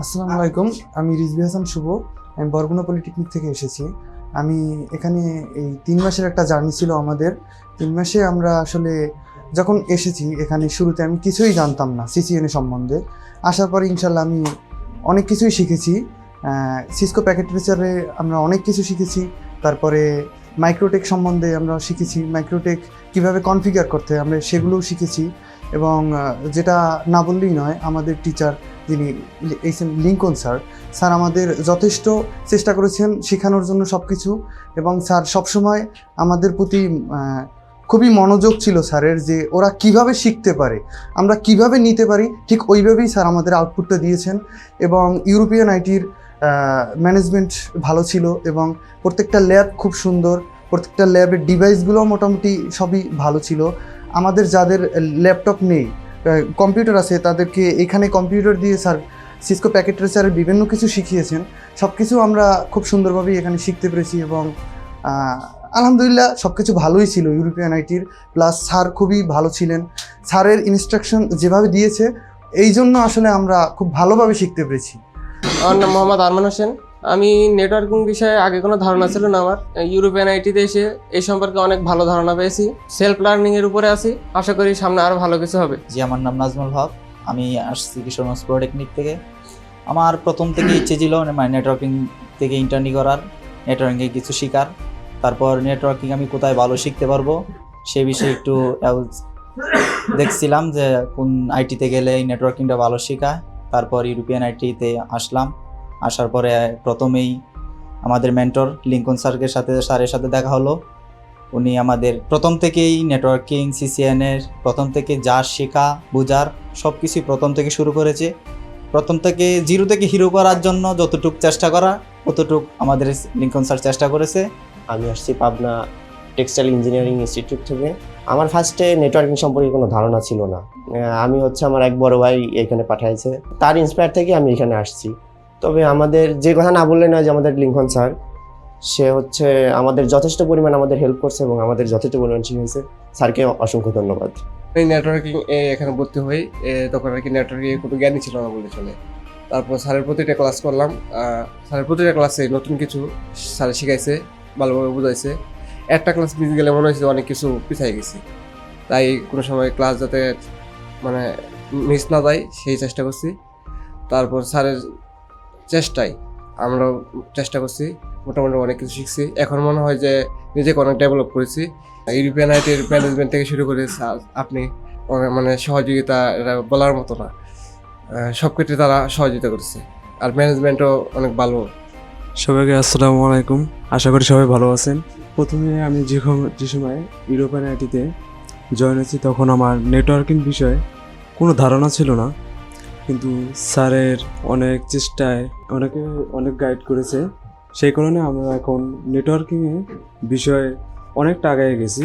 আসসালামু আলাইকুম। আমি রিজভী হাসান শুভ। আমি বরগুনা পলিটেকনিক থেকে এসেছি। আমি এখানে এই ৩ মাসের একটা জার্নি ছিল আমাদের। ৩ মাসে আমরা আসলে যখন এসেছি এখানে শুরুতে আমি কিছুই জানতাম না সিসিএনএ সম্বন্ধে। আসার পরে ইনশাল্লাহ আমি অনেক কিছুই শিখেছি। সিসকো প্যাকেট ট্রেসারে আমরা অনেক কিছু শিখেছি। তারপরে মাইক্রোটেক সম্বন্ধে আমরা শিখেছি, মাইক্রোটেক কীভাবে কনফিগার করতে হয় আমরা সেগুলোও শিখেছি। এবং যেটা না বললেই নয়, আমাদের টিচার যিনি লিঙ্কন স্যার আমাদের যথেষ্ট চেষ্টা করেছেন শেখানোর জন্য সব কিছু। এবং স্যার সবসময় আমাদের প্রতি খুবই মনোযোগ ছিল স্যারের, যে ওরা কিভাবে শিখতে পারে, আমরা কিভাবে নিতে পারি, ঠিক ওইভাবেই স্যার আমাদের আউটপুটটা দিয়েছেন। এবং ইউরোপিয়ান আইটির ম্যানেজমেন্ট ভালো ছিল এবং প্রত্যেকটা ল্যাব খুব সুন্দর, প্রত্যেকটা ল্যাবের ডিভাইসগুলোও মোটামুটি সবই ভালো ছিল। আমাদের যাদের ল্যাপটপ নেই, কম্পিউটার আছে, তাদেরকে এখানে কম্পিউটার দিয়ে স্যার সিসকো প্যাকেট ট্রেসারের বিভিন্ন কিছু শিখিয়েছেন। সব কিছু আমরা খুব সুন্দরভাবেই এখানে শিখতে পেরেছি এবং আলহামদুলিল্লাহ সব কিছু ভালোই ছিল ইউরোপিয়ান আইটির। প্লাস স্যার খুবই ভালো ছিলেন, স্যারের ইনস্ট্রাকশন যেভাবে দিয়েছে এই জন্য আসলে আমরা খুব ভালোভাবে শিখতে পেরেছি। আমার নাম মোহাম্মদ আরমান হোসেন। আমি নেটওয়ার্কিং বিষয়ে আগে কোনো ধারণা ছিল না আমার। ইউরোপিয়ান আইটিতে এসে এই সম্পর্কে অনেক ভালো ধারণা পেয়েছি। সেলফ লার্নিং এর উপরে আছি, আশা করি সামনে আরো ভালো কিছু হবে। জি, আমার নাম নাজমুল হক। আমি আসছি কিশোরগঞ্জ পলিটেকনিক থেকে। আমার প্রথম থেকে ইচ্ছে ছিল নেটওয়ার্কিং থেকে ইন্টার্নি করার, নেটওয়ার্কিংয়ে কিছু শেখার। তারপর নেটওয়ার্কিং আমি কোথায় ভালো শিখতে পারবো সে বিষয়ে একটু দেখছিলাম যে কোন আইটিতে গেলে এই নেটওয়ার্কিংটা ভালো শেখায়। তারপর ইউরোপিয়ান আইটিতে আসলাম। আসার পরে প্রথমেই আমাদের মেন্টর লিঙ্কন স্যারের সাথে দেখা হলো। উনি আমাদের প্রথম থেকেই নেটওয়ার্কিং সিসিএনের প্রথম থেকে যা শেখা বোঝার সব কিছুই প্রথম থেকে শুরু করেছে। প্রথম থেকে জিরো থেকে হিরো করার জন্য যতটুকু চেষ্টা করা ততটুকু আমাদের লিঙ্কন স্যার চেষ্টা করেছে। আমি আসছি পাবনা টেক্সটাইল ইঞ্জিনিয়ারিং ইনস্টিটিউট থেকে। আমার ফার্স্টে নেটওয়ার্কিং সম্পর্কে কোনো ধারণা ছিল না। আমি আমার এক বড় ভাই এখানে পাঠাইছে, তার ইন্সপায়ার থেকে আমি এখানে আসছি। তবে আমাদের যে কথা না বললে না, যে আমাদের লিঙ্কন স্যার, সে আমাদের যথেষ্ট পরিমাণ আমাদের হেল্প করছে এবং আমাদের যথেষ্ট পরিমাণ শিখেছে। স্যারকে অসংখ্য ধন্যবাদ। এই নেটওয়ার্কিং এখানে ভর্তি হই, তখন আর কি নেটওয়ার্কিং কোনো জ্ঞানই ছিল না বলে চলে। তারপর স্যারের প্রতিটা ক্লাস করলাম। স্যারের প্রতিটা ক্লাসে নতুন কিছু স্যার শিখাইছে, ভালোভাবে বুঝাইছে। একটা ক্লাস মিস গেলে মনে হয়েছে অনেক কিছু পিছিয়ে গেছি, তাই কোনো সময় ক্লাস যাতে মিস না যায় সেই চেষ্টা করছি। তারপর স্যারের চেষ্টায় আমরাও চেষ্টা করছি, মোটামুটি অনেক কিছু শিখছি। এখন মনে হয় যে নিজেকে অনেক ডেভেলপ করেছি। ইউরোপিয়ান আইটির ম্যানেজমেন্ট থেকে শুরু করে আপনি সহযোগিতা, এটা বলার মতো না, সব ক্ষেত্রে তারা সহযোগিতা করেছে। আর ম্যানেজমেন্টও অনেক ভালো। সবাইকে আসসালামু আলাইকুম, আশা করি সবাই ভালো আছেন। প্রথমে আমি যে সময় ইউরোপিয়ান আইটিতে জয়েন হয়েছি তখন আমার নেটওয়ার্কিং বিষয়ে কোনো ধারণা ছিল না, কিন্তু স্যারের অনেক চেষ্টায় অনেক গাইড করেছে। সেই কারণে আমরা এখন নেটওয়ার্কিংয়ে বিষয়ে অনেকটা আগে গেছি।